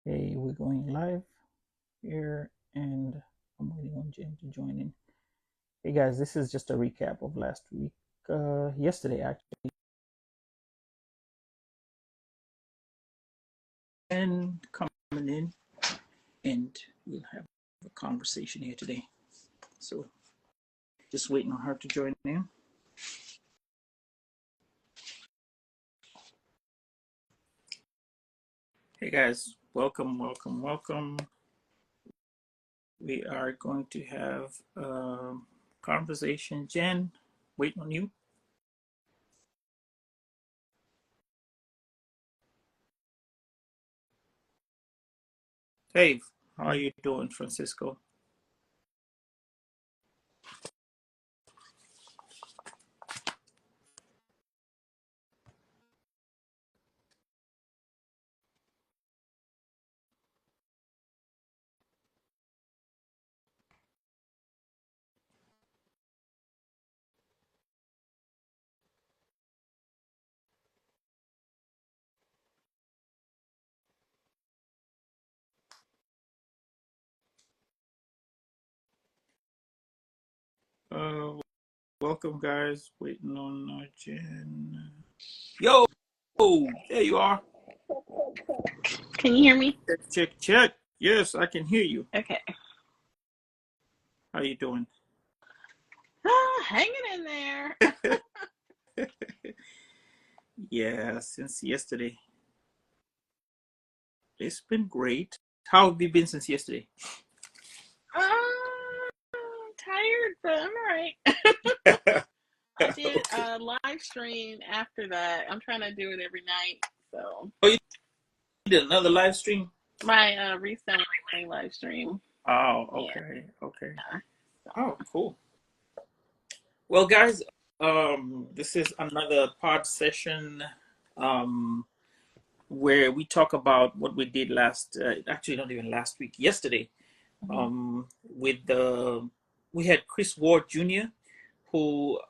Hey, we're going live here, and I'm waiting on Jen to join in. Hey guys, this is just a recap of last week, yesterday actually, and coming in, and we'll have a conversation here today. So just waiting on her to join in. Hey guys, welcome. We are going to have a conversation. Jen, waiting on you. Hey, how are you doing, Francisco? Uh, welcome guys. Waiting on Jen. Yo, there you are. Can you hear me? Check. Yes, I can hear you. Okay. How you doing? Hanging in there. Yeah, since yesterday. It's been great. How have you been since yesterday? Tired, but I'm all right. I did Okay. a live stream after that. I'm trying to do it every night. So Oh, you did another live stream? my reselling live stream. Oh, Yeah. okay. So. Oh, cool. Well, guys, this is another pod session, um, where we talk about what we did actually not even last week, yesterday. Mhm. With the We had Chris Ward Jr., who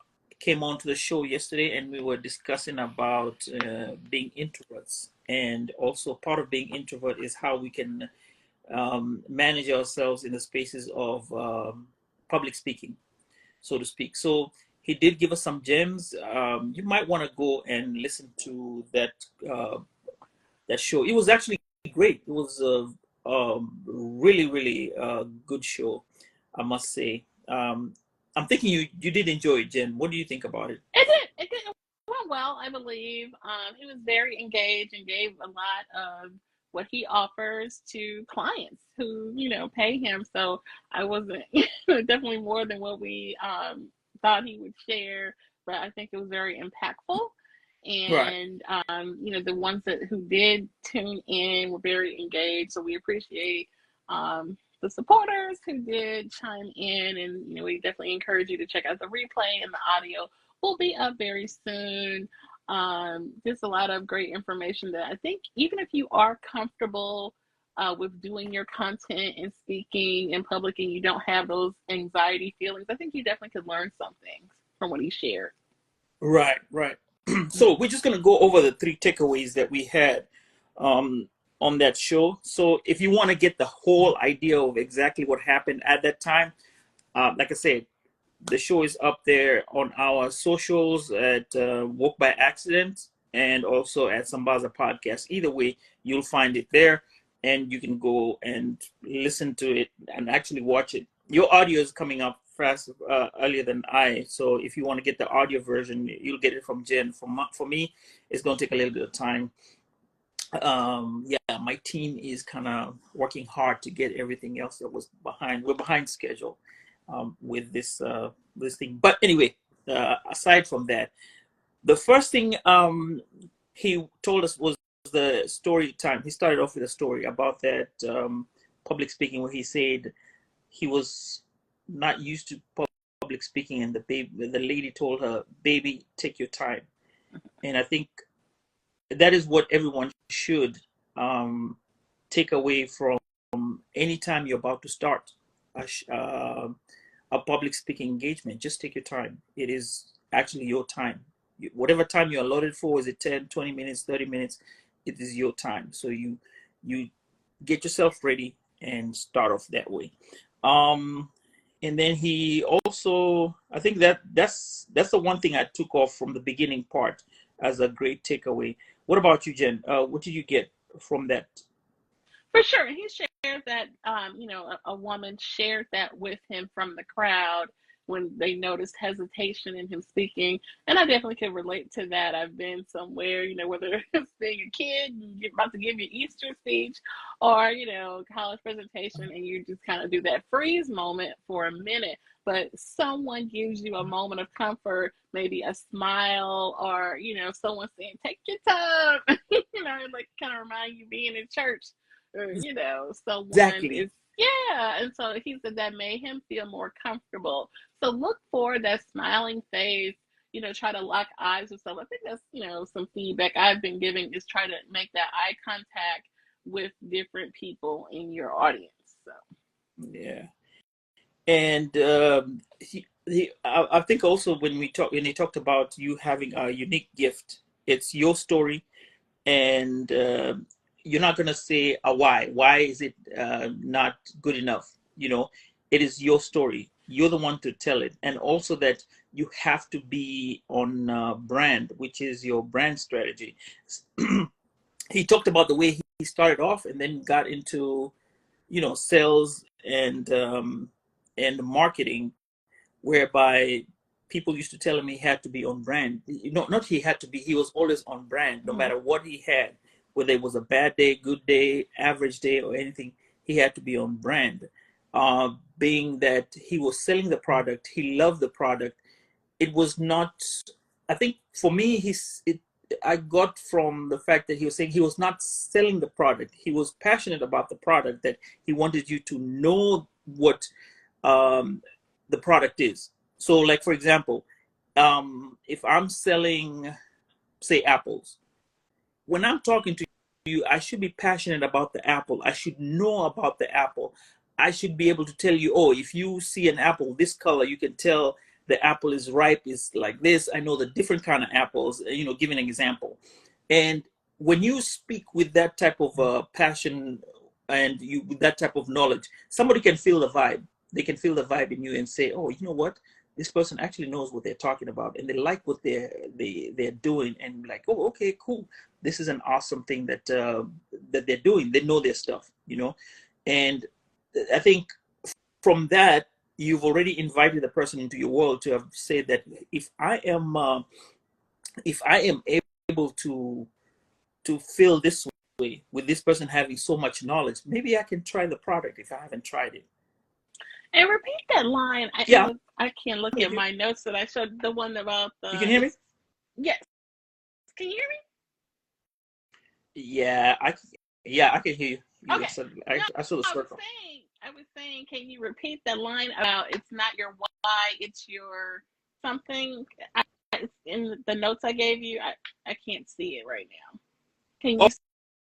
came on to the show yesterday, and we were discussing about being introverts, and also part of being introvert is how we can manage ourselves in the spaces of public speaking, so to speak. So he did give us some gems. You might want to go and listen to uh, that show. It was actually great. It was a really good show, I must say. I'm thinking you did enjoy it, Jen. What do you think about it? It did. It went well, I believe. He was very engaged and gave a lot of what he offers to clients who, pay him. So I wasn't definitely more than what we thought he would share, but I think it was very impactful. Right. And the ones who did tune in were very engaged. So we appreciate the supporters who did chime in, and we definitely encourage you to check out the replay and the audio will be up very soon. Just a lot of great information that I think even if you are comfortable with doing your content and speaking in public and you don't have those anxiety feelings, I think you definitely could learn something from what he shared. Right. So we're just gonna go over the three takeaways that we had um, on that show. So if you want to get the whole idea of exactly what happened at that time, like I said, the show is up there on our socials at Woke by Accident and also at Sambaza Podcast. Either way, you'll find it there, and you can go and listen to it and actually watch it. Your audio is coming up fast earlier than I, so if you want to get the audio version, you'll get it from Jen. For me, it's going to take a little bit of time. Yeah, my team is kind of working hard to get everything else that was behind. We're behind schedule with this thing. But anyway, aside from that, the first thing he told us was the story time. He started off with a story about that public speaking, where he said he was not used to public speaking, and the lady told her, "Baby, take your time." And I think that is what everyone should um, take away from anytime you're about to start a, a public speaking engagement. Just take your time. It is actually your time. Whatever time you're allotted for, is it 10, 20 minutes, 30 minutes? It is your time. So you get yourself ready and start off that way. Um, and then he also, I think that's the one thing I took off from the beginning part as a great takeaway. What about you, Jen? What did you get from that? For sure. He shared that, a woman shared that with him from the crowd when they noticed hesitation in him speaking. And I definitely can relate to that. I've been somewhere, whether it's being a kid, you're about to give your Easter speech or, college presentation, and you just kind of do that freeze moment for a minute. But someone gives you a moment of comfort, maybe a smile, or, someone saying, take your time, like kind of remind you being in church, or someone Exactly. is, yeah. And so he said that made him feel more comfortable. So look for that smiling face, try to lock eyes with someone. I think that's, some feedback I've been giving, is try to make that eye contact with different people in your audience. So Yeah. And I think also when he talked about you having a unique gift, it's your story, and you're not gonna say a why. Why is it not good enough? It is your story. You're the one to tell it, and also that you have to be on brand, which is your brand strategy. He talked about the way he started off, and then got into sales and marketing, whereby people used to tell him he had to be on brand. Not he had to be, he was always on brand, no mhm. matter what he had, whether it was a bad day, good day, average day, or anything, he had to be on brand. Being that he was selling the product, he loved the product. It was not, I think for me, I got from the fact that he was saying he was not selling the product. He was passionate about the product, that he wanted you to know what um, the product is. So, like for example, if I'm selling, say, apples, when I'm talking to you, I should be passionate about the apple. I should know about the apple. I should be able to tell you, oh, if you see an apple this color, you can tell the apple is ripe, is like this. I know the different kind of apples, give an example. And when you speak with that type of passion, and you with that type of knowledge, somebody can feel the vibe. They can feel the vibe in you and say, oh, you know what? This person actually knows what they're talking about, and they like what they're doing, and like, oh, okay, cool, this is an awesome thing that they're doing. They know their stuff. And I think from that, you've already invited the person into your world to have said that if I am able to feel this way with this person having so much knowledge, maybe I can try the product if I haven't tried it. And repeat that line. Yeah, I can't look I'm with at you. my notes that I showed, the one about You can hear me? it's, yes. Can you hear Yeah, I can hear you. me? You Okay. said No, I saw the circle. I was saying, can you repeat that line about it's not your why, it's your something? It's in the notes I gave you. I can't see it right now. Can Oh, you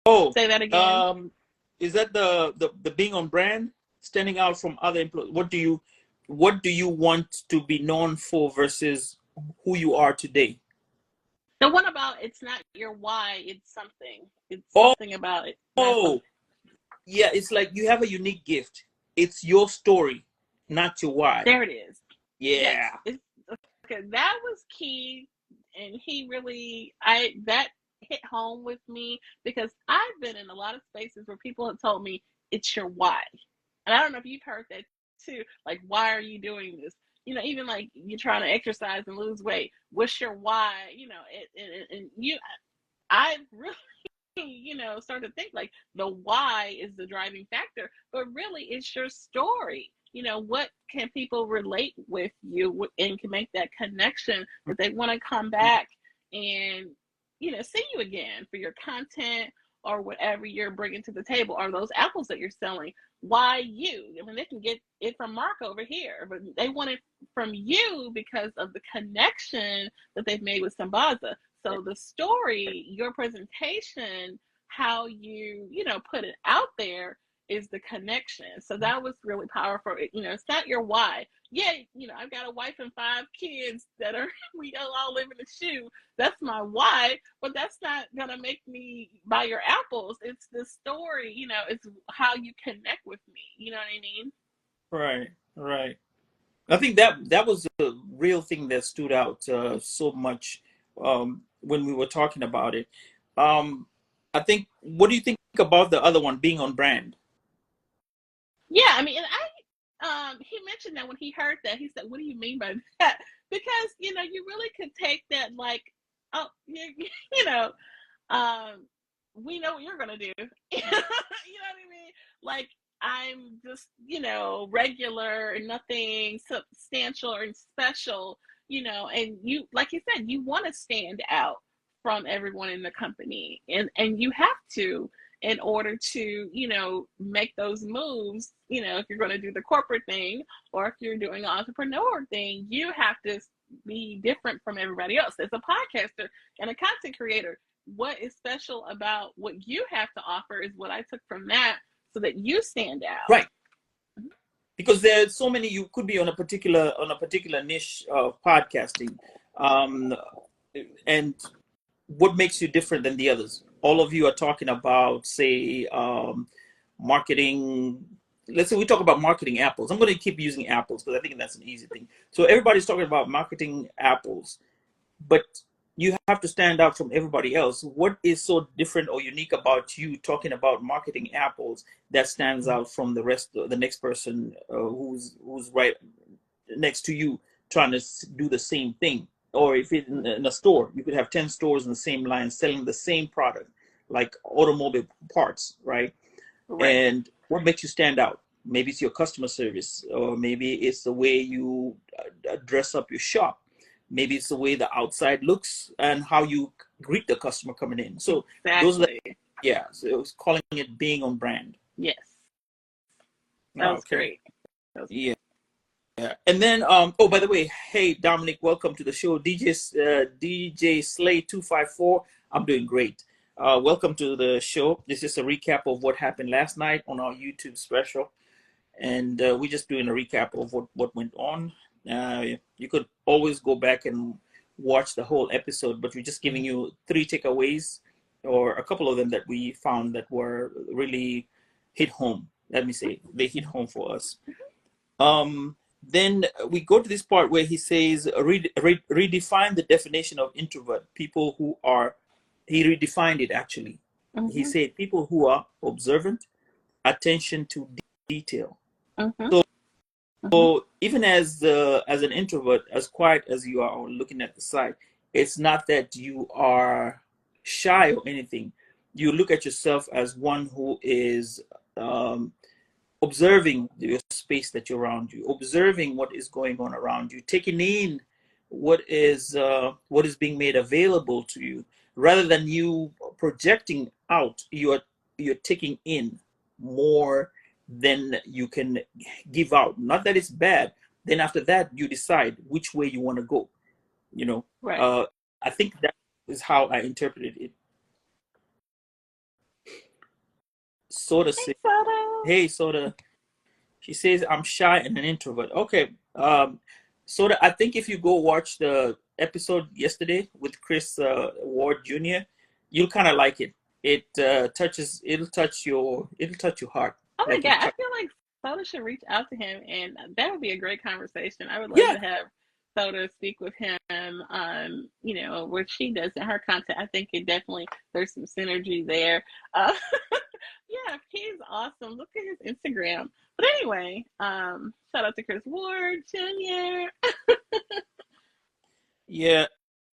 oh, say that again? um, is that the being on brand, standing out from other employees? What do you want to be known for versus who you are today? The one about it's not your why, it's something. It's Oh, something about it. That's oh, something. yeah, it's like you have a unique gift. It's your story, not your why. There it is. Yes. Yeah. It's okay. That was key. And he really, that hit home with me, because I've been in a lot of spaces where people have told me it's your why. And I don't know if you've heard that too. Like, why are you doing this? Even like you're trying to exercise and lose weight. What's your why? And I've really, start to think like the why is the driving factor, but really it's your story. What can people relate with you and can make that connection that they want to come back and, see you again for your content or whatever you're bringing to the table, or those apples that you're selling. Why you? I mean, they can get it from Mark over here, but they want it from you because of the connection that they've made with Sambaza. So the story, your presentation, how you put it out there is the connection. So that was really powerful. It's not your why. Yeah, I've got a wife and 5 kids that are, we all live in a shoe. That's my why, but that's not going to make me buy your apples. It's the story, it's how you connect with me. You know what I mean? Right, right. I think that was the real thing that stood out so much when we were talking about it. I think, what do you think about the other one being on brand? Yeah, I mean, and he mentioned that when he heard that, he said, "What do you mean by that?" Because you really could take that like, oh, you know, um, we know what you're gonna do. You know what I mean? Like, I'm just, regular and nothing substantial or special, and you, like you said, you want to stand out from everyone in the company, and you have to in order to, make those moves, if you're going to do the corporate thing or if you're doing an entrepreneur thing, you have to be different from everybody else. As a podcaster and a content creator, what is special about what you have to offer is what I took from that so that you stand out. Right. Because there's so many, you could be on a particular niche of podcasting, um, and what makes you different than the others? All of you are talking about, say, marketing. Let's say we talk about marketing apples. I'm going to keep using apples because I think that's an easy thing. So everybody's talking about marketing apples, but you have to stand out from everybody else. What is so different or unique about you talking about marketing apples that stands out from the rest of the next person who's right next to you trying to do the same thing? Or if it's in a store, you could have 10 stores in the same line selling the same product, like automobile parts, right? Right. And what makes you stand out? Maybe it's your customer service, or maybe it's the way you dress up your shop. Maybe it's the way the outside looks and how you greet the customer coming in. So those are yeah. So it was calling it being on brand. Yes, that was great. Yeah. Yeah. And then, oh, by the way, hey, Dominic, welcome to the show. DJ Slay 254. I'm doing great. Welcome to the show. This is a recap of what happened last night on our YouTube special. And we're just doing a recap of what went on. You could always go back and watch the whole episode, but we're just giving you 3 takeaways, or a couple of them that we found that were really hit home. Let me say, they hit home for us. Then we go to this part where he says, redefine the definition of introvert. People who are, he redefined it actually. Mm-hmm. He said people who are observant, attention to detail. Mm-hmm. So even as an introvert, as quiet as you are looking at the side, it's not that you are shy or anything. You look at yourself as one who is observing your space that you're around you, observing what is going on around you, taking in what is being made available to you, rather than you projecting out. You're taking in more than you can give out. Not that it's bad. Then after that, you decide which way you want to go. Right. I think that is how I interpreted it. Soda says, hey, Soda. She says, I'm shy and an introvert. Okay. Soda, I think if you go watch the episode yesterday with Chris Ward Jr., you'll kind of like it. It'll touch your heart. Oh my God. I feel like Soda should reach out to him, and that would be a great conversation. I would love to have Soda speak with him on, what she does in her content. I think there's some synergy there. Yeah, he's awesome. Look at his Instagram. But anyway, shout out to Chris Ward Jr. Yeah.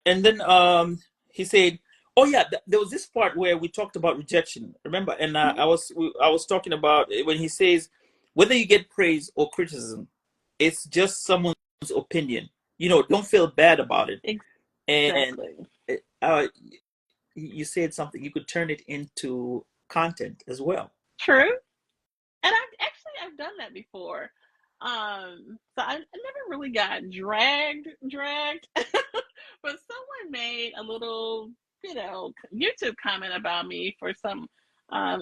And then he said, oh yeah, there was this part where we talked about rejection. Remember? And I was talking about when he says, whether you get praise or criticism, it's just someone's opinion. Don't feel bad about it. Exactly. And you said something. You could turn it into content as well. True. And I've done that before. So I never really got dragged, but someone made a little, YouTube comment about me for some I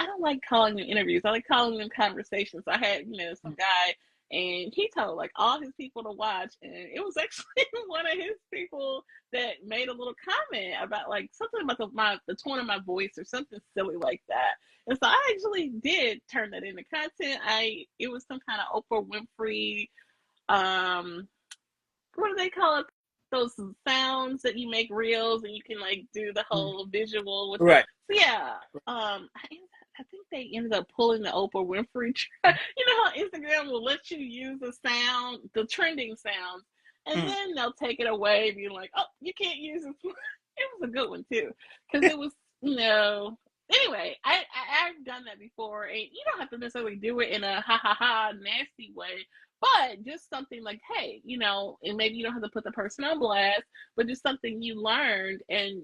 don't like calling them interviews. I like calling them conversations. I had, some guy, and he told like all his people to watch, and it was actually one of his people that made a little comment about like something about the tone of my voice or something silly like that. And so I actually did turn that into content. It was some kind of Oprah Winfrey, um, what do they call it? Those sounds that you make reels and you can like do the whole visual with it. Right. So yeah, I think they ended up pulling the Oprah Winfrey. You know how Instagram will let you use the sound, the trending sounds, and Mm. then they'll take it away, being like, "Oh, you can't use it." It was a good one too, because it was, Anyway, I've done that before, and you don't have to necessarily do it in a ha ha ha nasty way, but just something like, hey, and maybe you don't have to put the person on blast, but just something you learned, and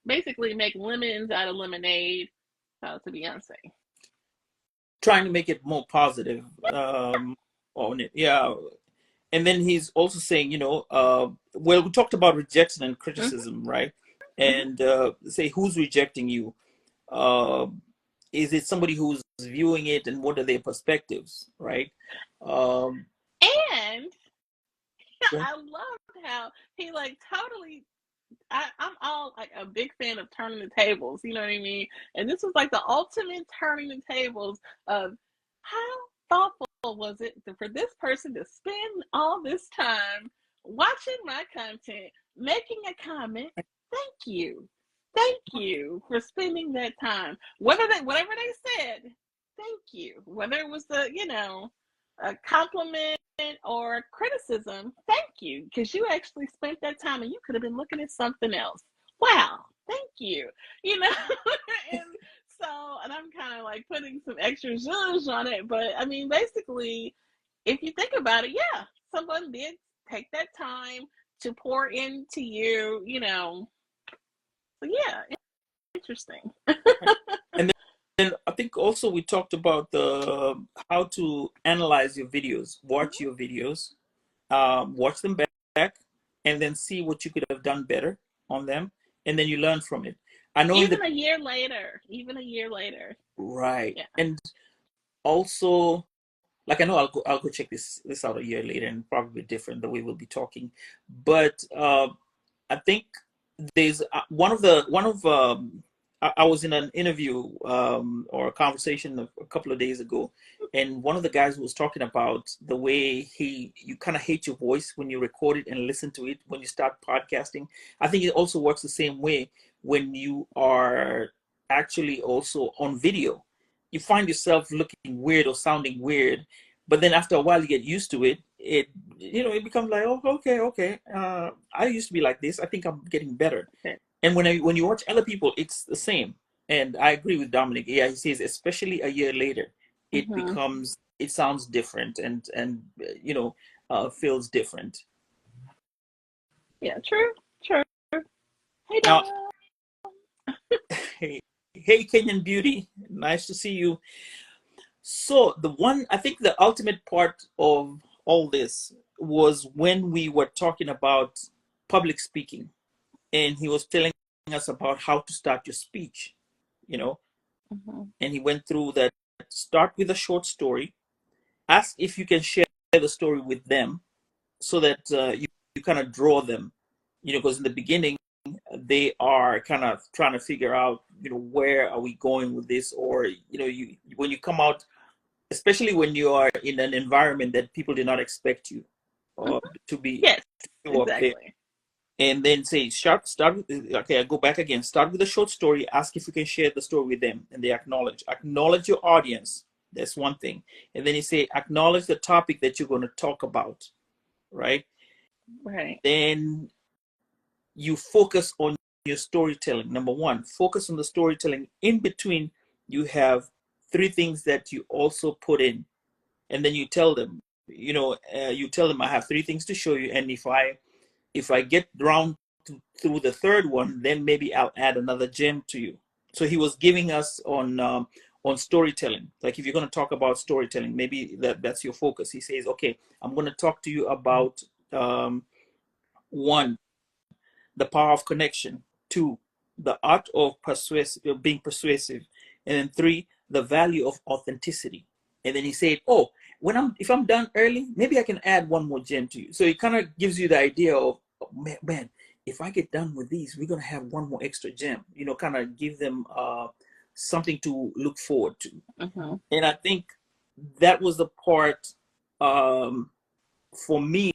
basically make lemons out of lemonade. To Beyonce. Trying to make it more positive on it. Yeah. And then he's also saying, well, we talked about rejection and Mm-hmm. criticism, right? Mm-hmm. And say, who's rejecting you? Uh, is it somebody who's viewing it, and what are their perspectives, right? Um, And yeah. I loved how he like totally. I'm all like a big fan of turning the tables. You know what I mean? And this was like the ultimate turning the tables of how thoughtful was it for this person to spend all this time watching my content, making a comment. Thank you. Thank you for spending that time. Whatever they said, thank you. Whether it was a compliment or criticism, thank you, because you actually spent that time and you could have been looking at something else. Wow, thank you. You know, and and I'm kind of like putting some extra zhuzh on it, but I mean, basically, if you think about it, yeah, someone did take that time to pour into you, So yeah, interesting. And then I think also we talked about the how to analyze your videos, watch your videos, watch them back, and then see what you could have done better on them, and then you learn from it. I know in Even the a year later, right, yeah. and also like I know I'll go check this out a year later, and probably different the way we'll be talking, but I think there's I was in an interview or a conversation a couple of days ago, and one of the guys was talking about the way you kind of hate your voice when you record it and listen to it when you start podcasting. I think it also works the same way when you are actually also on video. You find yourself looking weird or sounding weird, but then after a while you get used to it. It becomes like, oh, okay. I used to be like this. I think I'm getting better. And when you watch other people, it's the same. And I agree with Dominic. Yeah, he says especially a year later, Mm-hmm. it sounds different, and feels different. Yeah, true, true. Hey, Now, Dad. hey, Kenyan Beauty, nice to see you. So I think the ultimate part of all this was when we were talking about public speaking, and he was telling us about how to start your speech, you know, Mm-hmm. and he went through that. Start with a short story. Ask if you can share the story with them, so that you kind of draw them, because in the beginning they are kind of trying to figure out, where are we going with this, or when you come out, especially when you are in an environment that people did not expect you Mm-hmm. to be Yes, to show up there. exactly. And then say, start with, okay, I go back again, start with a short story, ask if you can share the story with them, and they acknowledge your audience. That's one thing. And then you say, acknowledge the topic that you're going to talk about, right? Right. Then you focus on your storytelling. Number one, focus on the storytelling. In between, you have three things that you also put in, and then you tell them, I have three things to show you, and if I get round through the third one, then maybe I'll add another gem to you. So he was giving us on storytelling. Like if you're going to talk about storytelling, maybe that's your focus. He says, okay, I'm going to talk to you about one, the power of connection. Two, the art of persuasive, being persuasive, and then 3, the value of authenticity. And then he said, "Oh, if I'm done early, maybe I can add one more gem to you." So it kind of gives you the idea of, oh, man, if I get done with these, we're gonna have one more extra gem. Kind of give them something to look forward to. Mm-hmm. And I think that was the part, for me.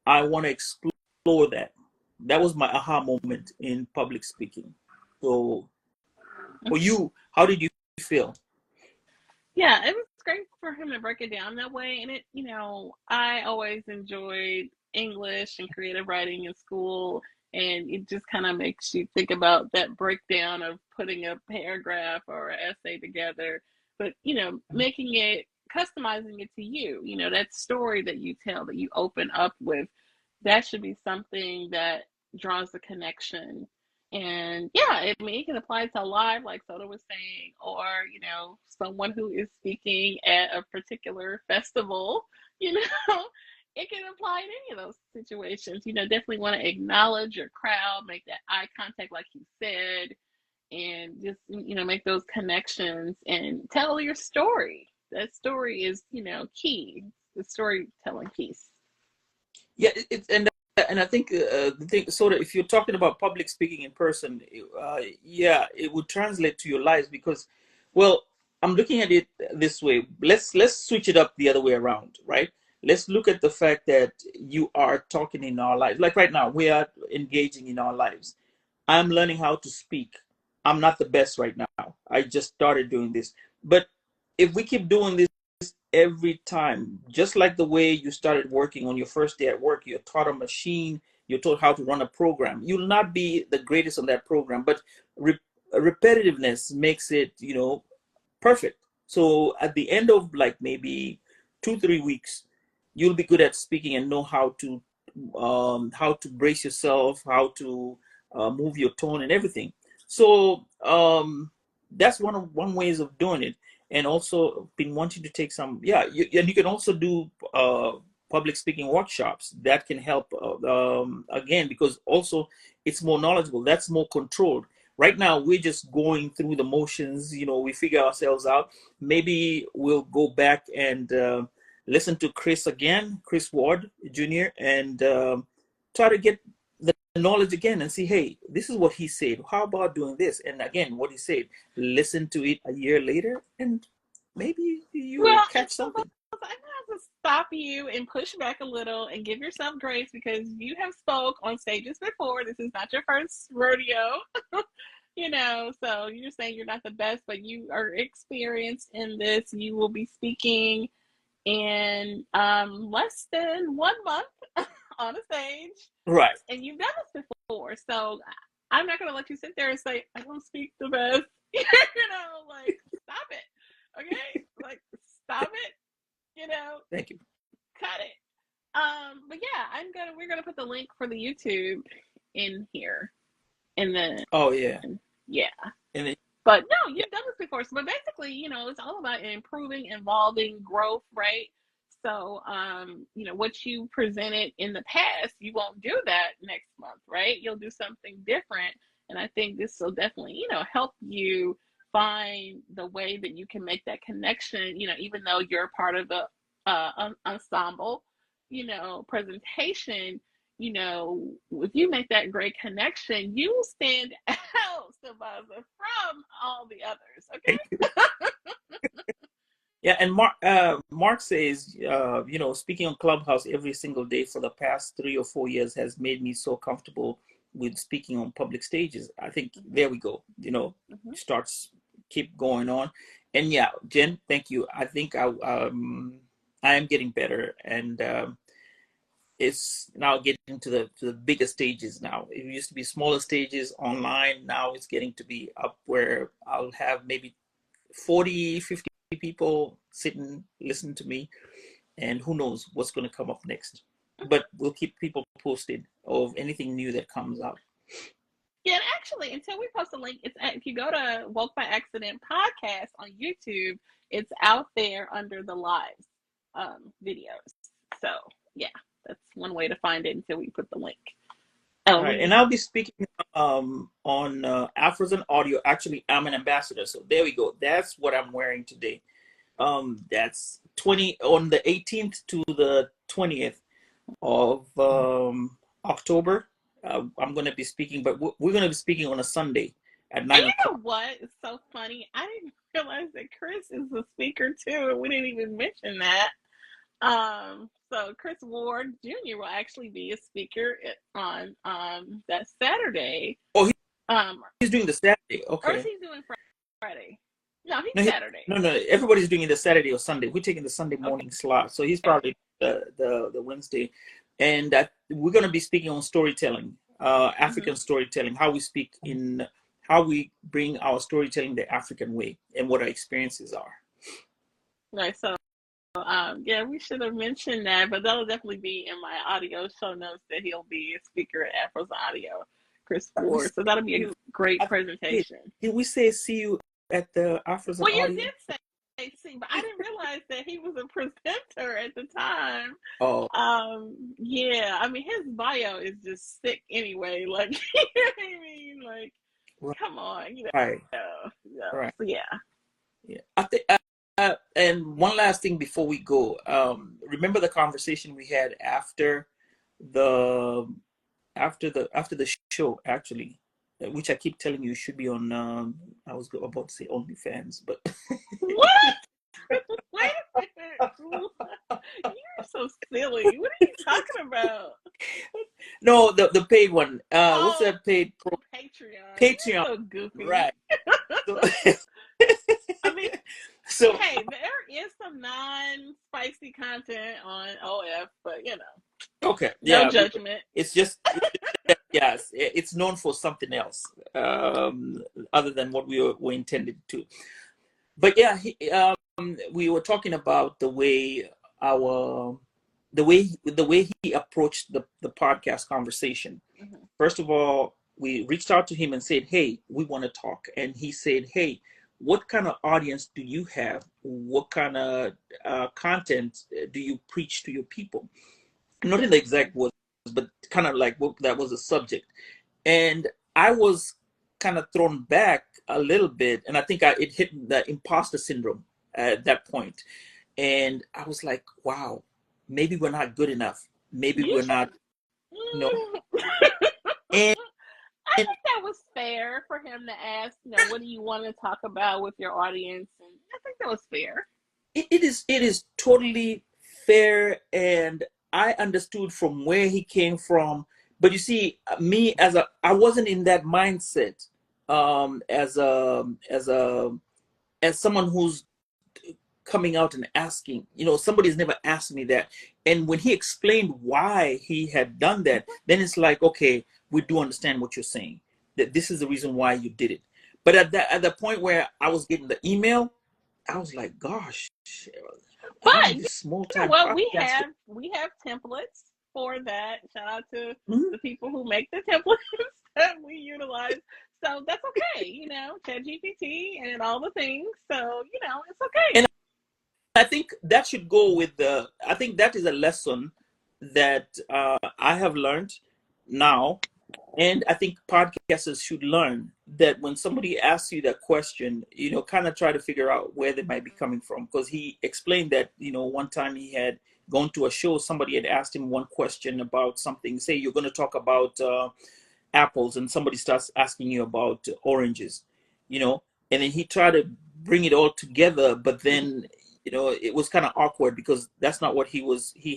I want to explore that. That was my aha moment in public speaking. So for you, how did you feel? Yeah, it was great for him to break it down that way. And I always enjoyed English and creative writing in school. And it just kind of makes you think about that breakdown of putting a paragraph or an essay together, but, making it, customizing it to you, that story that you tell, that you open up with, that should be something that draws the connection. And yeah, I mean, it can apply to live, like Soda was saying, or, someone who is speaking at a particular festival, you know, it can apply in any of those situations. Definitely want to acknowledge your crowd, make that eye contact, like you said, and just, make those connections and tell your story. That story is, key, the storytelling piece. Yeah, and I think the thing, sort of, if you're talking about public speaking in person, yeah, it would translate to your lives because, well, I'm looking at it this way. Let's switch it up the other way around, right? Let's look at the fact that you are talking in our lives. Like right now, we are engaging in our lives. I'm learning how to speak. I'm not the best right now. I just started doing this. But if we keep doing this every time, just like the way you started working on your first day at work, you're taught a machine, you're taught how to run a program. You'll not be the greatest on that program, but repetitiveness makes it, perfect. So at the end of like maybe 2, 3 weeks, you'll be good at speaking and know how to brace yourself, how to move your tone and everything. So that's one ways of doing it. And also been wanting to take some, yeah, and you can also do public speaking workshops that can help again, because also it's more knowledgeable, that's more controlled. Right now we're just going through the motions, we figure ourselves out. Maybe we'll go back and listen to Chris Ward Jr., and try to get the knowledge again and see, hey, this is what he said. How about doing this? And again, what he said, listen to it a year later, and maybe you'll Well, catch something. I'm gonna have to stop you and push back a little and give yourself grace because you have spoke on stages before. This is not your first rodeo. So you're saying you're not the best, but you are experienced in this. You will be speaking in less than 1 month on a stage, Right. and you've done this before. So I'm not going to let you sit there and say, I don't speak the best. Like, stop it. Okay? Like, stop it. Thank you. Cut it. But yeah, we're gonna put the link for the YouTube in here. And then Oh yeah. yeah. And then, But no, yeah. you've done this before. So, but basically, it's all about improving, involving growth, right? So, what you presented in the past, you won't do that next month, right? You'll do something different. And I think this will definitely, help you find the way that you can make that connection, even though you're part of the ensemble, presentation, if you make that great connection, you will stand out, Savannah, from all the others. Thank you. Okay. Yeah, and Mark says, speaking on Clubhouse every single day for the past 3 or 4 years has made me so comfortable with speaking on public stages. I think there we go. Mm-hmm. Starts keep going on, and yeah, Jen, thank you. I think I am getting better, and it's now getting to the bigger stages now. It used to be smaller stages online. Now it's getting to be up where I'll have maybe 40, 50 people sitting, listening to me, and who knows what's going to come up next. But we'll keep people posted of anything new that comes out. Yeah, and actually, until we post a link, if you go to Woke by Accident podcast on YouTube, it's out there under the lives videos. So yeah, that's one way to find it until we put the link. All Oh, right, and I'll be speaking on Afrozen Audio. Actually, I'm an ambassador, so there we go. That's what I'm wearing today. That's 20 on the 18th to the 20th of October. I'm going to be speaking, but we're going to be speaking on a Sunday at and nine you know o'clock. what? It's so funny. I didn't realize that Chris is a speaker too, and we didn't even mention that. So Chris Ward Jr. will actually be a speaker on that Saturday. Oh, Um, he's doing the Saturday. or is Okay. he doing Friday? No, he's No, Saturday. no. Everybody's doing it the Saturday or Sunday. We're taking the Sunday Okay. morning slot, so he's probably the Wednesday, and we're going to be speaking on storytelling, Mm-hmm. African storytelling, how we speak in how we bring our storytelling the African way, and what our experiences are. Right. So, yeah, we should have mentioned that, but that'll definitely be in my audio show notes that he'll be a speaker at Afro's Audio, Chris We Ward. So that'll be a great I think presentation. did we say see you at the Afrozen Well, you Audio? did say see, but I didn't realize that he was a presenter at the time. Oh, Yeah, I mean his bio is just sick anyway. Like, you know what I mean? Like, right, come on, right, right. So yeah. Yeah, I think. And one last thing before we go, remember the conversation we had the after the show, actually, which I keep telling you should be on. I was about to say OnlyFans, but What? Wait a minute. You're so silly. What are you talking about? no, the paid one. What's Oh, that paid Patreon. Patreon? You're so goofy. Right. So, I mean, so hey, there is some non-spicy content on OF, but okay, no yeah, judgment. it's just yes, it's known for something else other than what we intended to. But yeah, we were talking about our the way he approached the podcast conversation. Mm-hmm. First of all, we reached out to him and said, "Hey, we want to talk," and he said, "Hey, what kind of audience do you have? What kind of content do you preach to your people?" Not in the exact words, but kind of like what that was a subject. And I was kind of thrown back a little bit, and I think it hit the imposter syndrome at that point. And I was like, wow, maybe we're not good enough. Maybe You we're not, you know. should. And, I and think that was fair for him to ask, what do you want to talk about with your audience? And I think that was fair. it is totally fair, and I understood from where he came from. But you see, me I wasn't in that mindset as someone who's coming out and asking. Somebody's never asked me that. And when he explained why he had done that, then it's like, okay, we do understand what you're saying. That this is the reason why you did it. But at the point where I was getting the email, I was like, gosh, But this small you know time what? We podcast. have we have templates for that. Shout out to Mhm. the people who make the templates that we utilize. So that's okay, ChatGPT and all the things. So, it's okay. And I think that should go with I think that is a lesson that I have learned now. And I think podcasters should learn that when somebody asks you that question, kind of try to figure out where they might be coming from. Because he explained that, one time he had gone to a show, somebody had asked him one question about something. Say you're going to talk about apples, and somebody starts asking you about oranges, and then he tried to bring it all together, but then it was kind of awkward because that's not what he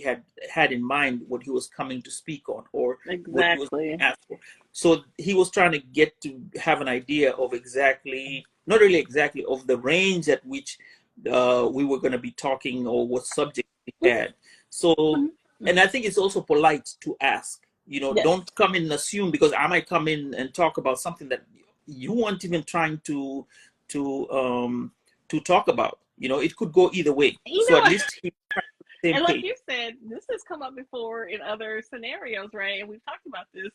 had in mind, what he was coming to speak on, or what he was Exactly. asked for. So he was trying to get to have an idea of exactly, not really exactly, of the range at which we were going to be talking, or what subject we had. So, and I think it's also polite to ask. Yes. Don't come in and assume, because I might come in and talk about something that you weren't even trying to talk about. It could go either way. You So know at what? least he's on the same And like page. you said, this has come up before in other scenarios, right? And we've talked about this.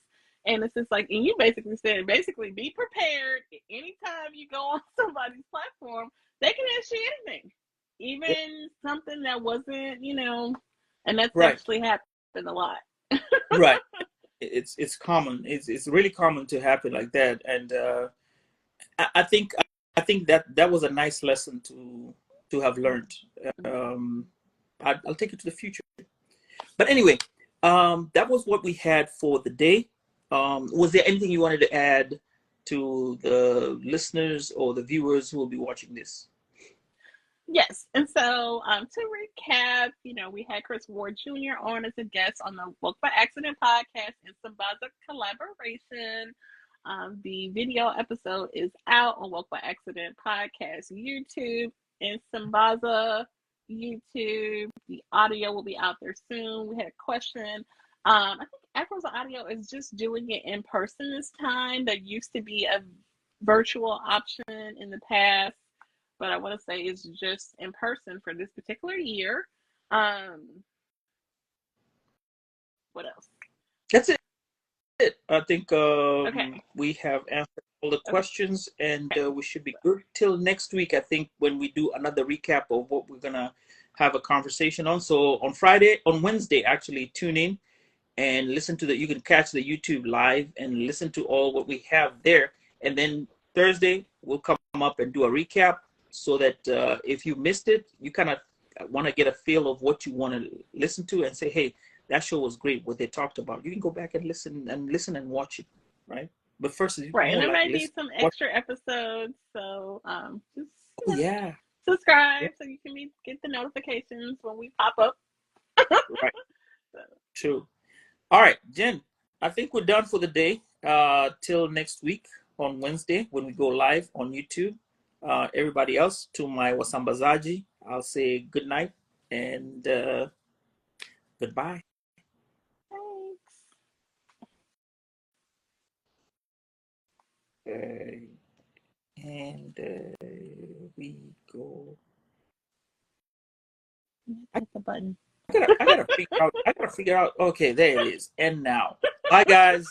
And it's just like, and you basically said, be prepared. Anytime you go on somebody's platform, they can ask you anything, even something that wasn't, and that's Right, actually happened a lot. right. it's common. It's really common to happen like that. And I think that was a nice lesson to have learned. Um, I'll take it to the future. But anyway, that was what we had for the day. Was there anything you wanted to add to the listeners or the viewers who will be watching this? Yes. And so to recap, we had Chris Ward Jr. on as a guest on the Woke by Accident podcast and Sambaza collaboration. The video episode is out on Woke by Accident podcast YouTube and Sambaza YouTube. The audio will be out there soon. We had a question. I think Afro's Audio is just doing it in person this time. There used to be a virtual option in the past, but I want to say it's just in person for this particular year. What else? That's it. I think Okay. we have answered all the questions, and we should be good till next week. I think when we do another recap of what we're gonna have a conversation on. So on Wednesday, actually, tune in and listen to you can catch the YouTube live and listen to all what we have there. And then Thursday, we'll come up and do a recap so that if you missed it, you kind of want to get a feel of what you want to listen to and say, hey, that show was great, what they talked about. You can go back and listen and watch it, right? But first, Right, and there might be some extra episodes, so just yeah, subscribe so you can get the notifications when we pop up. Right. So. True. All right, Jen, I think we're done for the day. Till next week on Wednesday when we go live on YouTube. Everybody else, to my Wasambazaji, I'll say good night and goodbye. Thanks. And we go. Hit the button. I gotta figure out. Okay, there it is. And now, bye, guys.